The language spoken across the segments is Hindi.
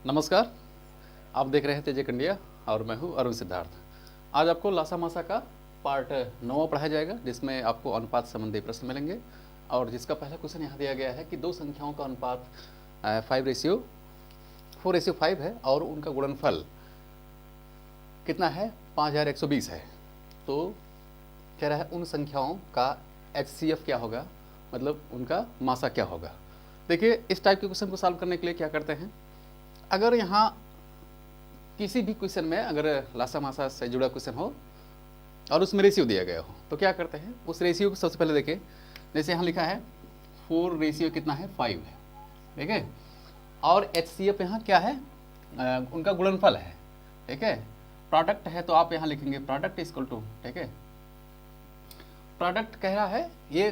नमस्कार, आप देख रहे हैं तेजे कंडिया और मैं हूं अरुण सिद्धार्थ। आज आपको लासा मासा का पार्ट 9 पढ़ाया जाएगा, जिसमें आपको अनुपात संबंधी प्रश्न मिलेंगे और जिसका पहला क्वेश्चन यहाँ दिया गया है कि दो संख्याओं का अनुपात 4:5 है और उनका गुणनफल कितना है, 5120 है। तो कह रहा है उन संख्याओं का HCF क्या होगा, मतलब उनका मासा क्या होगा। देखिए, इस टाइप के क्वेश्चन को सॉल्व करने के लिए क्या करते हैं, अगर यहाँ किसी भी क्वेश्चन में अगर लासा मासा से जुड़ा क्वेश्चन हो और उसमें रेशियो दिया गया हो तो क्या करते हैं, उस रेशियो को सबसे पहले देखें। जैसे यहाँ लिखा है 4 रेशियो कितना है, 5 है, ठीक है। और HCF यहाँ क्या है, उनका गुणनफल है, ठीक है। प्रोडक्ट है तो आप यहाँ लिखेंगे प्रोडक्ट इक्वल टू, ठीक है। प्रोडक्ट कह रहा है ये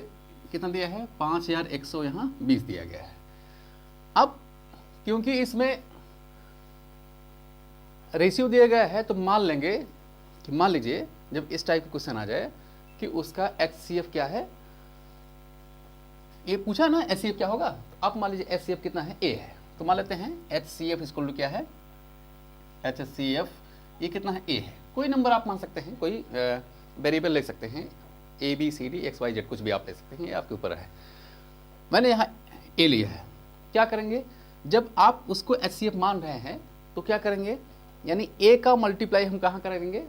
कितना दिया है, 5100 यहाँ 20 दिया गया है। अब क्योंकि इसमें रेशियो दिया गया है तो मान लेंगे कि, मान लीजिए जब इस टाइप का क्वेश्चन आ जाए कि उसका HCF क्या है, ये पूछा ना HCF क्या होगा, तो आप मान लीजिए HCF कितना है, A है, तो मान लेते हैं HCF इक्वल टू क्या है, HCF ये कितना है, A है। कोई नंबर आप मान सकते हैं, कोई वेरिएबल ले सकते हैं, ABCD XYZ कुछ भी आप ले सकते हैं, ये आपके ऊपर है। मैंने यहाँ A लिया है। क्या करेंगे, जब आप उसको HCF मान रहे हैं तो क्या करेंगे, यानी A का मल्टीप्लाई हम कहाँ करेंगे,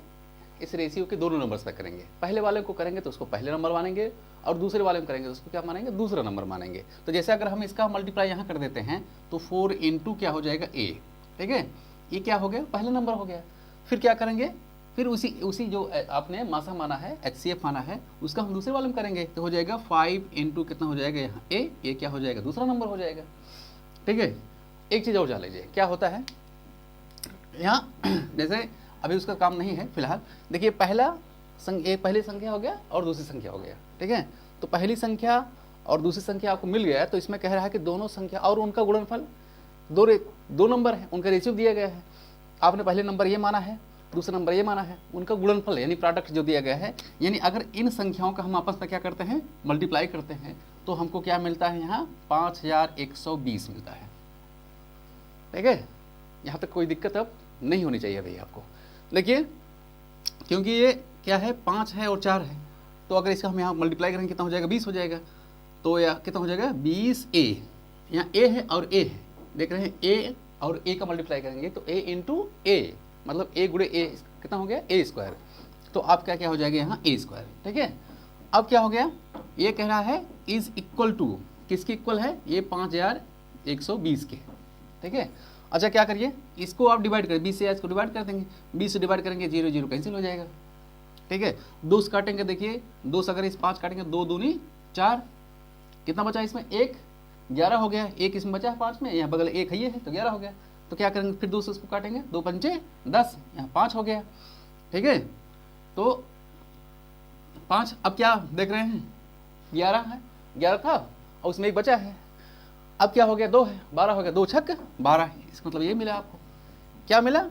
इस रेशियो के दोनों नंबर्स पे करेंगे। पहले वाले को करेंगे तो उसको पहले नंबर मानेंगे और दूसरे वाले में करेंगे तो उसको क्या मानेंगे, दूसरा नंबर मानेंगे। तो जैसे अगर हम इसका मल्टीप्लाई यहाँ कर देते हैं तो 4 इंटू क्या हो जाएगा, A, ठीक है। ये क्या हो गया, पहला नंबर हो गया। फिर क्या करेंगे, फिर उसी जो आपने मासा माना है, HCF माना है, उसका हम दूसरे वाले में करेंगे तो हो जाएगा 5 इंटू कितना हो जाएगा यहाँ A, ये क्या हो जाएगा, दूसरा नंबर हो जाएगा, ठीक है। एक चीज़ और जान लीजिए क्या होता है यहाँ, जैसे अभी उसका काम नहीं है फिलहाल। देखिए पहली संख्या हो गया और दूसरी संख्या हो गया, ठीक है। तो पहली संख्या और दूसरी संख्या आपको मिल गया है, तो इसमें कह रहा है कि दोनों संख्या और उनका गुणनफल, दो नंबर है, उनका रेशियो दिया गया है। आपने पहले नंबर ये माना है, दूसरा नंबर ये माना है, उनका गुणनफल यानी प्रोडक्ट जो दिया गया है, यानी अगर इन संख्याओं का हम आपस में क्या करते हैं, मल्टीप्लाई करते हैं, तो हमको क्या मिलता है यहाँ 5120 मिलता है, ठीक है। यहाँ तक कोई दिक्कत अब नहीं होनी चाहिए भैया आपको। देखिए क्योंकि ये क्या है, 5 है और 4 है, तो अगर इसका हम यहाँ मल्टीप्लाई करेंगे कितना हो जाएगा, 20 हो जाएगा। तो या कितना हो जाएगा, 20A, यहाँ A है और A है, देख रहे हैं A और A का मल्टीप्लाई करेंगे तो A इंटू A, मतलब A गुणे A कितना हो गया, A स्क्वायर। तो आप क्या हो जाएगा यहाँ A स्क्वायर, ठीक है। अब क्या हो गया, ये कह रहा है इज इक्वल टू, किसके इक्वल है, ये 5120 के, ठीक है। अच्छा क्या करिए, इसको आप डिवाइड करें, 20 से इसको डिवाइड कर देंगे, 20 से डिवाइड करेंगे 0 0 कैंसिल हो जाएगा, ठीक है। 2 से काटेंगे, देखिए 2 से अगर इस 5 काटेंगे, 2 दूनी 4, कितना बचा इसमें, 1, 11 हो गया। 1 इसमें बचा है 5 में, यहाँ बगल 1 है, ये है तो 11 हो गया। तो क्या करेंगे, फिर 2 से उसको काटेंगे, 2 पंचे 10, यहाँ 5 हो गया, ठीक है। तो 5, अब क्या देख रहे हैं, 11 है, 11 था और उसमें 1 बचा है, अब क्या हो गया, 2 है, 12 हो गया, 2 छक्के 12। इसका मतलब ये मिला आपको, क्या मिला,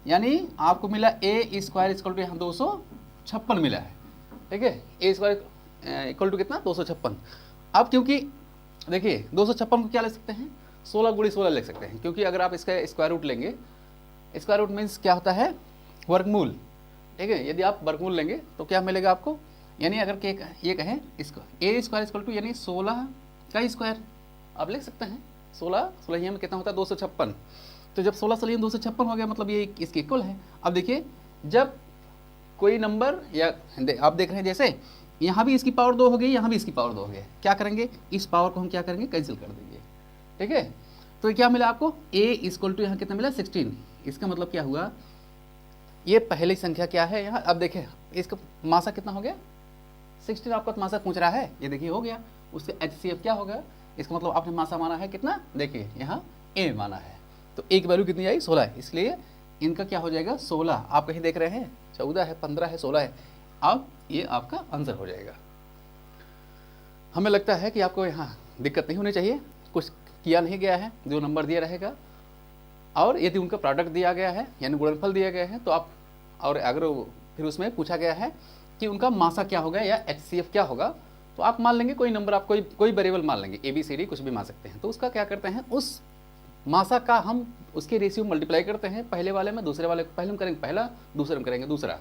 यानी आपको मिला A स्क्वायर इक्वल टू यहाँ 256 मिला है, ठीक है। A स्क्वायर इक्वल टू कितना, 256। अब क्योंकि देखिए 256 को क्या ले सकते हैं, 16 गुणी 16 ले सकते हैं, क्योंकि अगर आप इसका स्क्वायर रूट लेंगे, स्क्वायर रूट मीन्स क्या होता है, वर्गमूल, ठीक है। यदि आप वर्गमूल लेंगे तो क्या मिलेगा आपको, यानी अगर ये कहें इसको A स्क्वायर इक्वल टू यानी 16 का स्क्वायर आप लिख सकते हैं। 16 में कितना होता है, 256। तो जब 16 16 256 हो गया, मतलब ये इसके इक्वल है। अब देखिए जब कोई नंबर, या आप देख रहे हैं जैसे यहाँ भी इसकी पावर 2 हो गई, यहाँ भी इसकी पावर 2 हो गई, क्या करेंगे, इस पावर को हम क्या करेंगे, कैंसिल कर देंगे, ठीक है। तो क्या मिला आपको, A इक्वल टू यहाँ कितना मिला, 16। इसका मतलब क्या हुआ, ये पहली संख्या क्या है यहाँ, अब देखें इसका मासा कितना हो गया, 16 आपका मासा पूछ रहा है, ये देखिए हो गया। उससे HCF क्या होगा, इसका मतलब आपने मासा माना है कितना, देखिए यहाँ A माना है, तो A की वैल्यू कितनी आई, 16 है, इसलिए इनका क्या हो जाएगा, 16। आप कहीं देख रहे हैं 14 है, 15 है, 16 है, अब ये आपका आंसर हो जाएगा। हमें लगता है कि आपको यहाँ दिक्कत नहीं होनी चाहिए, कुछ किया नहीं गया है, जो नंबर दिया रहेगा, और यदि उनका प्रोडक्ट दिया गया है यानी गुणनफल दिया गया है तो आप, और अगर फिर उसमें पूछा गया है कि उनका मासा क्या होगा या HCF क्या होगा, तो आप मान लेंगे कोई नंबर, आप कोई वेरिएबल मान लेंगे, ABCD कुछ भी मान सकते हैं। तो उसका क्या करते हैं, उस मासा का हम उसके रेशियो मल्टीप्लाई करते हैं, पहले वाले में दूसरे वाले, पहले में करेंगे पहला, दूसरे में करेंगे दूसरा,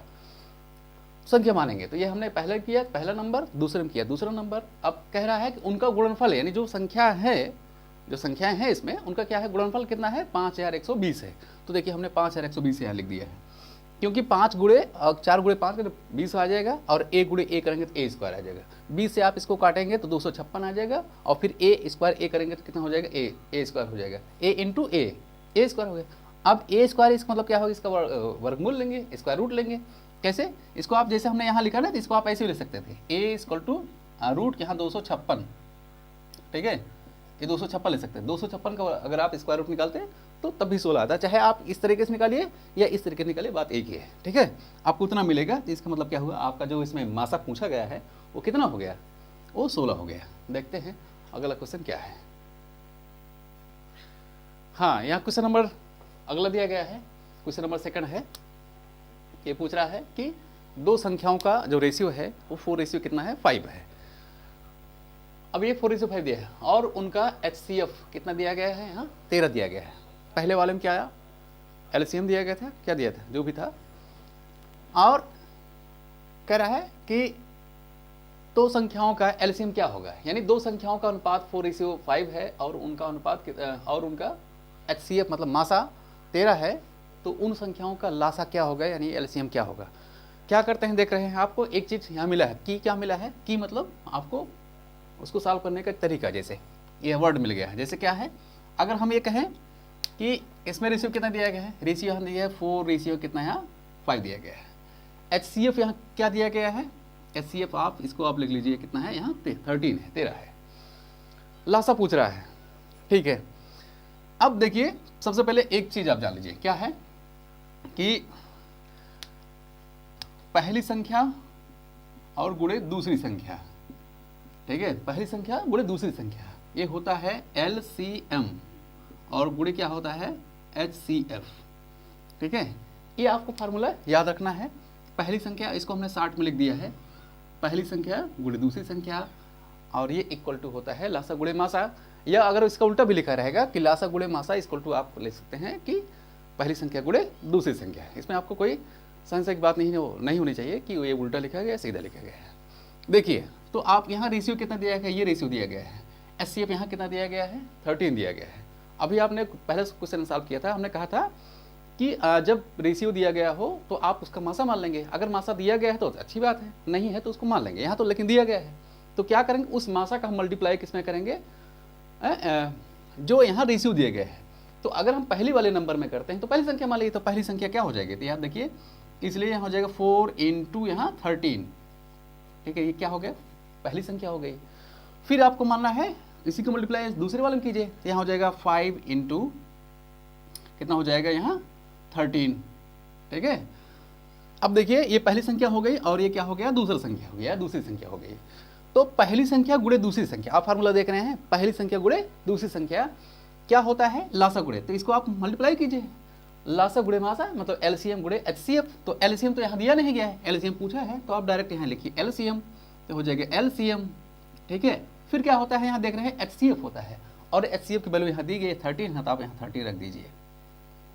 संख्या मानेंगे। तो ये हमने पहले किया पहला नंबर, दूसरे में किया दूसरा नंबर। अब कह रहा है कि उनका गुणनफल, यानी जो संख्या है, जो संख्याएं हैं इसमें, उनका क्या है, गुणनफल कितना है, 5120 है। तो देखिए हमने 5120 यहाँ लिख दिया है, क्योंकि 5 गुणे 4 गुणे 5 तो 20 आ जाएगा, और a गुणे a करेंगे तो a स्क्वायर आ जाएगा। 20 से आप इसको काटेंगे तो 256 आ जाएगा, और फिर a स्क्वायर a करेंगे तो कितना हो जाएगा, a स्क्वायर हो जाएगा, a इंटू a स्क्वायर हो गया। अब a स्क्वायर इसका मतलब क्या होगा, इसका वर्गमूल लेंगे, स्क्वायर रूट लेंगे। कैसे, इसको आप जैसे हमने यहाँ लिखा ना, तो इसको आप ऐसे भी ले सकते थे, a इक्वल टू रूट यहाँ 256, ठीक है, ये 256 ले सकते हैं। 256 का अगर आप स्क्वायर रूट निकालते हैं तो तब भी 16 आता है, चाहे आप इस तरीके से निकालिए या इस तरीके से निकालिए, बात एक ही है, ठीक है। आपको उतना मिलेगा, तो इसका मतलब क्या हुआ, आपका जो इसमें मासा पूछा गया है वो कितना हो गया, वो 16 हो गया। देखते हैं अगला क्वेश्चन क्या है। हाँ, यहाँ क्वेश्चन नंबर अगला दिया गया है, क्वेश्चन नंबर 2 है। ये पूछ रहा है कि दो संख्याओं का जो रेशियो है वो 4 रेशियो कितना है, 5 है। अब ये 4:5 दिया है, और उनका HCF कितना दिया गया है, यहाँ 13 दिया गया है। पहले वाले में क्या आया, LCM दिया गया था, क्या दिया था, जो भी था, और कह रहा है कि दो संख्याओं का LCM क्या होगा, यानी दो संख्याओं का अनुपात 4:5 है, और उनका अनुपात और उनका HCF मतलब मासा 13 है, तो उन संख्याओं का लासा क्या होगा, यानी LCM क्या होगा। क्या करते हैं, देख रहे हैं, आपको एक चीज़ यहाँ मिला है, की क्या मिला है, की मतलब आपको उसको सॉल्व करने का तरीका, जैसे ये वर्ड मिल गया है। जैसे क्या है, अगर हम ये कहें कि इसमें रेशियो कितना दिया गया है, रेशियो यहाँ दिया है 4, रेशियो कितना है यहाँ 5 दिया गया है। HCF यहाँ क्या दिया गया है, HCF आप इसको आप लिख लीजिए, कितना है यहाँ 13 है, 13 है। लासा पूछ रहा है, ठीक है। अब देखिए सबसे पहले एक चीज आप जान लीजिए, क्या है कि पहली संख्या और गुणे दूसरी संख्या, ठीक है, पहली संख्या गुणे दूसरी संख्या, ये होता है LCM, और गुणे क्या होता है, HCF, ठीक है। ये आपको फार्मूला याद रखना है। पहली संख्या, इसको हमने 60 में लिख दिया है, पहली संख्या गुणे दूसरी संख्या, और ये इक्वल टू होता है लासा गुणे मासा, या अगर इसका उल्टा भी लिखा रहेगा कि लासा गुणे मासा इक्वल टू, आप ले सकते हैं कि पहली संख्या गुणे दूसरी संख्या। इसमें आपको कोई संशय की बात नहीं होनी चाहिए कि ये उल्टा लिखा गया सीधा लिखा गया है। देखिए, तो आप यहाँ रेशियो कितना दिया गया है, ये रेशियो दिया गया है। HCF यहाँ कितना दिया गया है, 13 दिया गया है। अभी आपने पहले क्वेश्चन सॉल्व किया था, हमने कहा था कि जब रेशियो दिया गया हो तो आप उसका मासा मान लेंगे, अगर मासा दिया गया है तो अच्छी बात है, नहीं है तो उसको मान लेंगे। यहाँ तो लेकिन दिया गया है, तो क्या करेंगे, उस मासा का हम मल्टीप्लाई किसमें करेंगे, जो यहाँ रेशियो दिए गए हैं। तो अगर हम पहली वाले नंबर में करते हैं तो पहली संख्या मान लीजिए, तो पहली संख्या क्या हो जाएगी, तो यहाँ देखिए, इसलिए यहाँ हो जाएगा 4 इंटू यहाँ 13, ठीक है, ये क्या हो गया, पहली संख्या हो गई। फिर आपको मानना है इसी को मल्टीप्लाई दूसरे वाले में कीजिए, तो यहाँ हो जाएगा 5 इंटू कितना हो जाएगा यहाँ 13, ठीक है। अब देखिए ये पहली संख्या हो गई, और ये क्या हो गया, दूसरी संख्या हो गया, दूसरी संख्या हो गई। तो पहली संख्या गुणे दूसरी संख्या, आप फार्मूला देख रहे हैं, पहली संख्या गुणे दूसरी संख्या क्या होता है, लासा गुणे, तो इसको आप मल्टीप्लाई कीजिए, लासा गुणे मासा मतलब LCM गुणे HCF। तो LCM तो यहाँ दिया नहीं गया है, LCM पूछा है, तो आप डायरेक्ट यहाँ लिखिए LCM, तो हो जाएगा LCM, ठीक है। फिर क्या होता है, यहाँ देख रहे हैं HCF होता है, और HCF की वैल्यू यहाँ दी गई 13 है, तो आप यहाँ 30 रख दीजिए।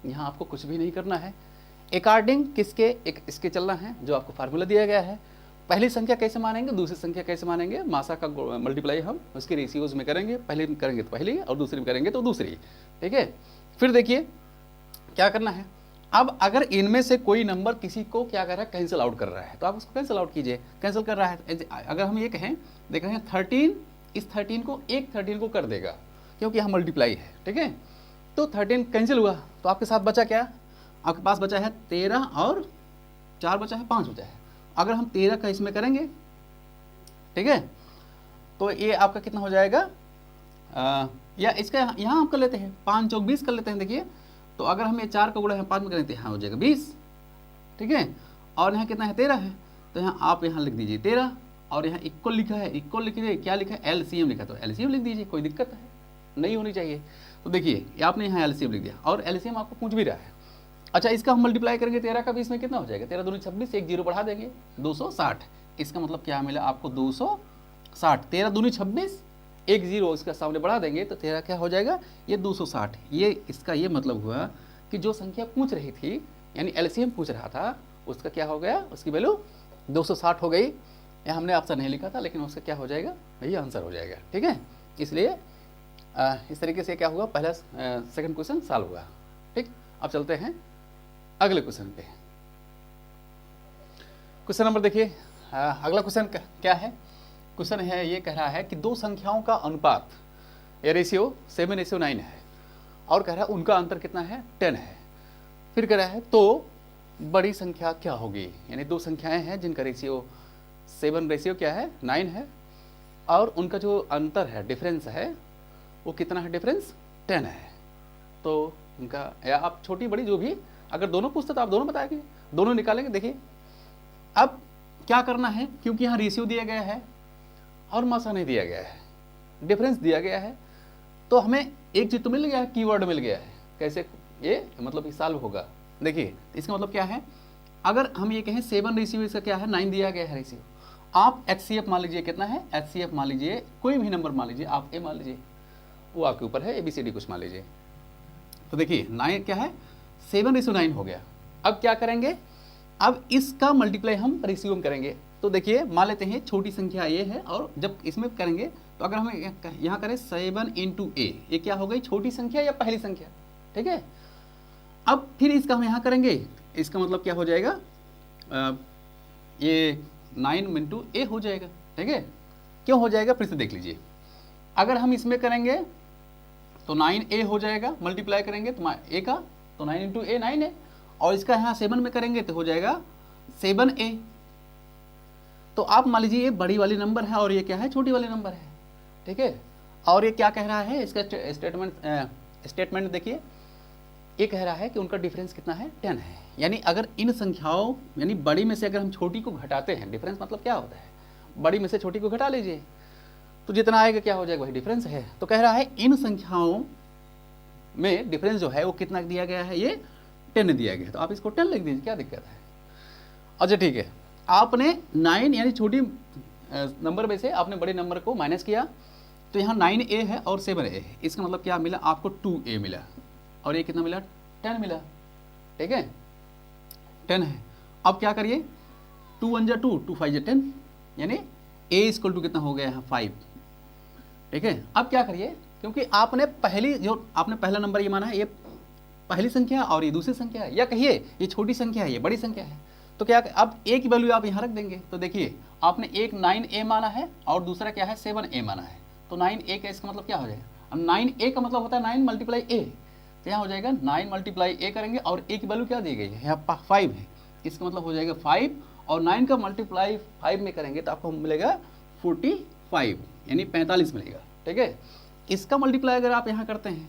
यहाँ आपको कुछ भी नहीं करना है, अकॉर्डिंग किसके, एक इसके चलना है जो आपको फार्मूला दिया गया है। पहली संख्या कैसे मानेंगे, दूसरी संख्या कैसे मानेंगे, मासा का मल्टीप्लाई हम उसके रेशियोज में करेंगे, पहले में करेंगे तो पहली, और दूसरी में करेंगे तो दूसरी, ठीक है। फिर देखिए क्या करना है, अब अगर इनमें से कोई नंबर किसी को क्या कर रहा है, कैंसिल आउट कर रहा है, तो आप उसको कैंसिल आउट कीजिए। कैंसिल कर रहा है, अगर हम ये कहें, देख रहे हैं 13, इस 13 को एक 13 को कर देगा, क्योंकि यहाँ मल्टीप्लाई है, ठीक है। तो 13 कैंसिल हुआ, तो आपके साथ बचा क्या, आपके पास बचा है 13, और 4 बचा है, 5 बचा है। अगर हम 13 का इसमें करेंगे, ठीक है, तो ये आपका कितना हो जाएगा, या इसका यहाँ हम कर लेते हैं 5 चौक 20 कर लेते हैं। देखिए, तो अगर हम ये 4 का गुणा यहाँ 5 में करें तो यहाँ हो जाएगा 20, ठीक है। और यहाँ कितना है, 13 है, तो यहाँ आप यहाँ लिख दीजिए 13, और यहाँ इक्वल लिखा है, इक्वल लिखिए, क्या लिखा है, LCM लिखा, तो LCM लिख दीजिए, कोई दिक्कत है नहीं होनी चाहिए। तो देखिए आपने यहाँ LCM लिख दिया, और LCM आपको पूछ भी रहा है। अच्छा, इसका हम मल्टीप्लाई करेंगे 13 का भी, इसमें कितना हो जाएगा, 13 दूनी 26, एक जीरो बढ़ा देंगे, 260। इसका मतलब क्या मिला आपको, 260, 13 दूनी 26, एक जीरो इसका सामने बढ़ा देंगे तो तेरा क्या हो जाएगा, ये 260। ये इसका ये मतलब हुआ कि जो संख्या पूछ रही थी यानी एलसीएम पूछ रहा था उसका क्या हो गया, उसकी वैल्यू 260 हो गई। यहाँ हमने ऑप्शन नहीं लिखा था लेकिन उसका क्या हो जाएगा, वही आंसर हो जाएगा। ठीक है, इसलिए इस तरीके से क्या हुआ, पहला सेकंड क्वेश्चन सॉल्व हुआ। ठीक, अब चलते हैं अगले क्वेश्चन पे। क्वेश्चन नंबर देखिए, अगला क्वेश्चन क्या है, क्वेश्चन है ये कह रहा है कि दो संख्याओं का अनुपात ये रेशियो 7:9 है और कह रहा है उनका अंतर कितना है, 10 है। फिर कह रहा है तो बड़ी संख्या क्या होगी, यानी दो संख्याएं हैं जिनका रेशियो 7 रेशियो क्या है 9 है और उनका जो अंतर है डिफरेंस है वो कितना है, डिफरेंस 10 है। तो उनका या आप छोटी बड़ी जो भी अगर दोनों पूछते तो आप दोनों बताएंगे, दोनों निकालेंगे। देखिए अब क्या करना है, क्योंकि यहाँ रेशियो दिया गया है और मासा नहीं दिया गया है, डिफरेंस दिया गया है, तो हमें एक चीज तो मिल गया है, कीवर्ड मिल गया है। कैसे ये मतलब सॉल्व होगा, देखिए इसका मतलब क्या है, अगर हम ये कहें 7 रेशियो इसका क्या है 9 दिया गया है रेशियो, आप HCF मान लीजिए कितना है, HCF मान लीजिए कोई भी नंबर मान लीजिए, आप A मान लीजिए, वो आपके ऊपर है, ABCD कुछ मान लीजिए। तो देखिए 9 क्या है 7:9 हो गया। अब क्या करेंगे, अब इसका मल्टीप्लाई हम रेशियो में करेंगे। तो देखिए मान लेते हैं छोटी संख्या ये है और जब इसमें करेंगे तो अगर हम यहाँ करें 7 × A, ये क्या हो गई, छोटी संख्या या पहली संख्या। ठीक है, अब फिर इसका हम यहाँ करेंगे, इसका मतलब क्या हो जाएगा, ये 9 × A हो जाएगा। ठीक है, क्यों हो जाएगा फिर से देख लीजिए, अगर हम इसमें करेंगे तो 9A हो जाएगा, मल्टीप्लाई करेंगे तो A का तो 9 × A 9 है, और इसका यहाँ 7 में करेंगे तो हो जाएगा 7A। तो आप मान लीजिए ये बड़ी वाली नंबर है और ये क्या है, छोटी वाली नंबर है। ठीक है, और ये क्या कह रहा है, इसका स्टेटमेंट देखिए, ये कह रहा है कि उनका डिफरेंस कितना है 10 है। यानी अगर इन संख्याओं यानी बड़ी में से अगर हम छोटी को घटाते हैं, डिफरेंस मतलब क्या होता है, बड़ी में से छोटी को घटा लीजिए तो जितना आएगा क्या हो जाएगा, वही डिफरेंस है। तो कह रहा है इन संख्याओं में डिफरेंस जो है वो कितना दिया गया है, ये 10 दिया गया है, तो आप इसको 10 लिख दीजिए, क्या दिक्कत है। अच्छा ठीक है, आपने 9 यानी छोटी नंबर में से आपने बड़े नंबर को माइनस किया, तो यहाँ 9A है और 7A है, इसका मतलब क्या मिला आपको, 2A मिला, और ये कितना मिला 10 मिला। ठीक है, 10 है। अब क्या करिए, 2 1 जा 2, 2 5 जा 10, यानी A = कितना हो गया यहाँ 5। ठीक है, अब क्या करिए, क्योंकि आपने आपने पहला नंबर ये माना है, ये पहली संख्या और ये दूसरी संख्या है, या कहिए ये छोटी संख्या है ये बड़ी संख्या है, तो क्या अब A की वैल्यू आप यहाँ रख देंगे। तो देखिए आपने एक 9A माना है और दूसरा क्या है 7A माना है, तो 9A का इसका मतलब क्या हो जाएगा, अब 9A का मतलब होता है 9 × A, तो यहाँ हो जाएगा 9 × A करेंगे और A की वैल्यू क्या दी गई है, यहाँ 5 है, इसका मतलब हो जाएगा 5, और 9 का मल्टीप्लाई 5 में करेंगे तो आपको मिलेगा 45, यानी 45 मिलेगा। ठीक है, इसका मल्टीप्लाई अगर आप यहाँ करते हैं,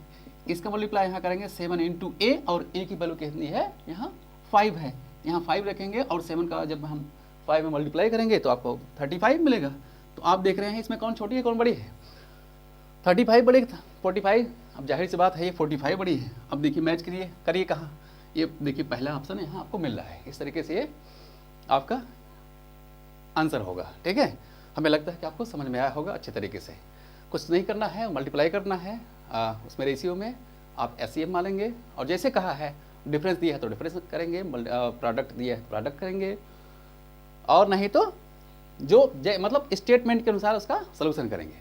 इसका मल्टीप्लाई यहाँ करेंगे 7 × A, और A की वैल्यू कितनी है, यहाँ 5 है, यहाँ 5 रखेंगे और 7 का जब हम 5 में मल्टीप्लाई करेंगे तो आपको 35 मिलेगा। तो आप देख रहे हैं इसमें कौन छोटी है कौन बड़ी है, 35 बड़ी, 45, अब जाहिर सी बात है ये 45 बड़ी है। अब देखिए मैच करिए कहाँ, ये देखिए पहला ऑप्शन यहाँ आपको मिल रहा है, इस तरीके से ये आपका आंसर होगा। ठीक है, हमें लगता है कि आपको समझ में आया होगा अच्छे तरीके से। कुछ नहीं करना है, मल्टीप्लाई करना है, उसमें रेशियो में आप HCF मानेंगे, और जैसे कहा है डिफरेंस दिया है तो डिफरेंस करेंगे, प्रोडक्ट दिया है तो प्रोडक्ट करेंगे, और नहीं तो जो मतलब स्टेटमेंट के अनुसार उसका सलूशन करेंगे।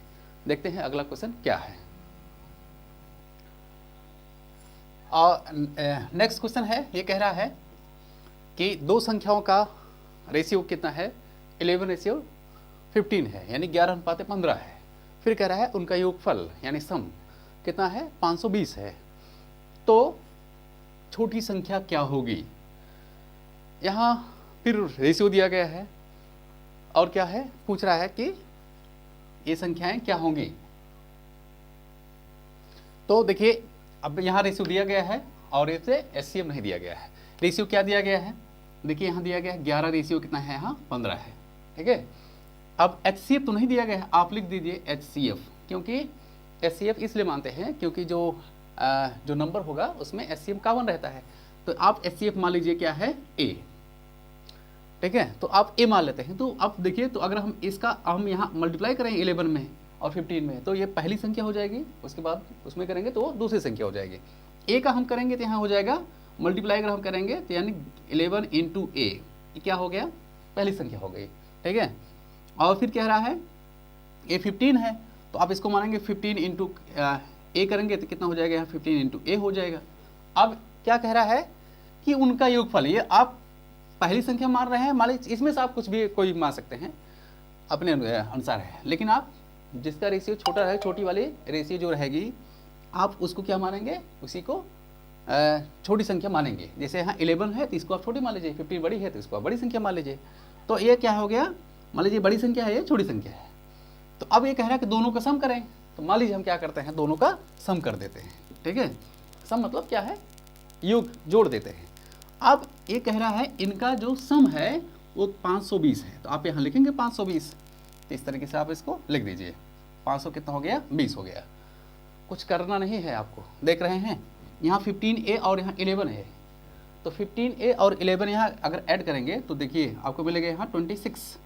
देखते हैं अगला क्वेश्चन क्या है। और नेक्स्ट क्वेश्चन है, ये कह रहा है कि दो संख्याओं का रेशियो कितना है, 11:15 है, यानी 11:15 है। फिर कह रहा है उनका योगफल यानी सम कितना है, 520 है। तो छोटी संख्या क्या होगी, यहाँ फिर रेशियो दिया गया है और क्या है पूछ रहा है कि ये संख्याएं क्या होंगी। तो देखिए अब यहाँ रेशियो दिया गया है और इसे HCF नहीं दिया गया है। रेशियो क्या दिया गया है, देखिए यहाँ दिया गया है 11 रेशियो कितना है, यहाँ 15 है। ठीक है, अब HCF तो नहीं दिया गया है, आप लिख दीजिए HCF, क्योंकि HCF इसलिए मानते हैं क्योंकि जो नंबर होगा उसमें HCF कॉमन रहता है, तो आप HCF मान लीजिए क्या है A। ठीक है, तो आप A मान लेते हैं। तो अब देखिए, तो अगर हम इसका हम यहाँ मल्टीप्लाई करें 11 में और 15 में, तो ये पहली संख्या हो जाएगी। उसके बाद उसमें करेंगे तो दूसरी संख्या हो जाएगी। ए का हम करेंगे तो यहाँ हो जाएगा मल्टीप्लाई अगर हम करेंगे तो यानी 11 इंटू ए, क्या हो गया, पहली संख्या हो गई, ठीक है। और फिर कह रहा है ए 15 है, तो आप इसको मानेंगे 15 इंटू ए करेंगे तो कितना हो जाएगा, यहाँ 15 इंटू ए हो जाएगा। अब क्या कह रहा है कि उनका योगफल, ये आप पहली संख्या मान रहे हैं, मान लीजिए इसमें से आप कुछ भी कोई मान सकते हैं अपने अनुसार है, लेकिन आप जिसका रेशियो छोटा रहे, छोटी वाली रेशियो जो रहेगी आप उसको क्या मानेंगे, उसी को छोटी संख्या मानेंगे। जैसे यहाँ 11 है तो इसको आप छोटी मान लीजिए, 15 बड़ी है तो इसको आप बड़ी संख्या मान लीजिए। तो ये क्या हो गया, मान लीजिए बड़ी संख्या है, ये छोटी संख्या है। तो अब ये कह रहा है कि दोनों का सम करें, तो मान लीजिए हम क्या करते हैं, दोनों का सम कर देते हैं, ठीक है। सम मतलब क्या है, योग, जोड़ देते हैं। अब ये कह रहा है इनका जो सम है वो 520 है, तो आप यहाँ लिखेंगे 520, तो इस तरीके से आप इसको लिख दीजिए। 500 कितना हो गया, 20 हो गया। कुछ करना नहीं है आपको, देख रहे हैं यहाँ 15a और यहाँ 11 है, तो 15a और 11 यहाँ अगर ऐड करेंगे तो देखिए आपको मिलेगा यहाँ 26a,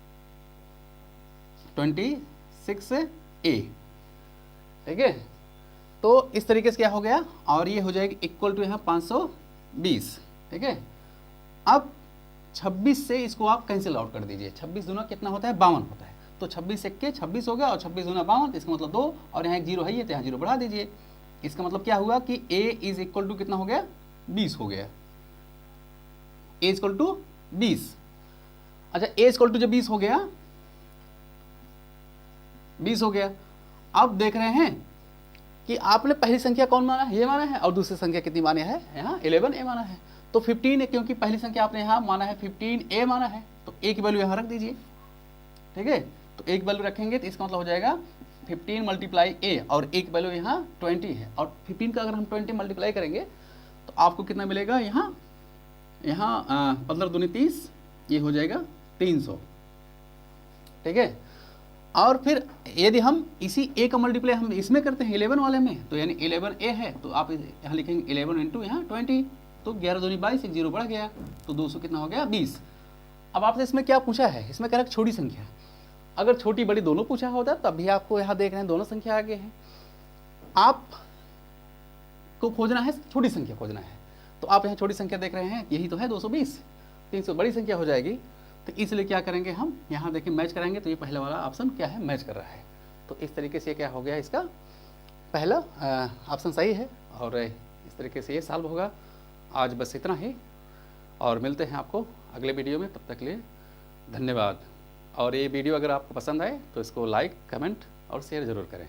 ठीक है। तो इस तरीके से क्या हो गया, और ये हो जाएगी इक्वल टू यहाँ 520, ठीक है। अब 26 से इसको आप कैंसिल आउट कर दीजिए, 26 दूना कितना होता है, 52 होता है, तो 26 एक्के 26 हो गया और 26 दूना 52, इसका मतलब 2, और यहाँ एक जीरो है, ये तो यहाँ जीरो बढ़ा दीजिए। इसका मतलब क्या हुआ कि a इज इक्वल टू कितना हो गया, 20 हो गया, a इक्वल टू 20। अच्छा, a इक्वल टू जब 20 हो गया, 20 हो गया, अब देख रहे हैं कि आपने पहली संख्या कौन माना है, ये माना है, और दूसरी संख्या कितनी मानी है, यहाँ 11a माना है। तो 15 है, क्योंकि पहली संख्या आपने यहाँ माना है 15a माना है, तो a की वैल्यू यहाँ रख दीजिए, ठीक है। तो a की वैल्यू रखेंगे तो इसका मतलब हो जाएगा 15 मल्टीप्लाई a, और a की वैल्यू यहाँ 20 है, और 15 का अगर हम 20 मल्टीप्लाई करेंगे तो आपको कितना मिलेगा, यहाँ 15 दूनी 30, ये हो जाएगा 300, ठीक है। और फिर यदि हम इसी a का मल्टीप्लाई हम इसमें करते हैं 11 वाले में, तो यानी 11a है, तो आप यहाँ लिखेंगे 11 इंटू यहाँ 20, तो 11 दूनी 22, एक जीरो बढ़ गया, तो 200 कितना हो गया, 20। अब आपसे इसमें क्या पूछा है, इसमें कह रहा है छोटी संख्या, अगर छोटी बड़ी दोनों पूछा होता तब भी आपको यहाँ देख रहे हैं दोनों संख्या आगे हैं, आप को खोजना है छोटी संख्या खोजना है, तो आप यहाँ छोटी संख्या देख रहे हैं, यही तो है 220, 300 बड़ी संख्या हो जाएगी। तो इसलिए क्या करेंगे हम, यहाँ देखिए मैच कराएंगे, तो ये पहले वाला ऑप्शन क्या है, मैच कर रहा है। तो इस तरीके से क्या हो गया, इसका पहला ऑप्शन सही है, और इस तरीके से ये सॉल्व होगा। आज बस इतना ही, और मिलते हैं आपको अगले वीडियो में, तब तक के लिए धन्यवाद। और ये वीडियो अगर आपको पसंद आए तो इसको लाइक, कमेंट और शेयर ज़रूर करें।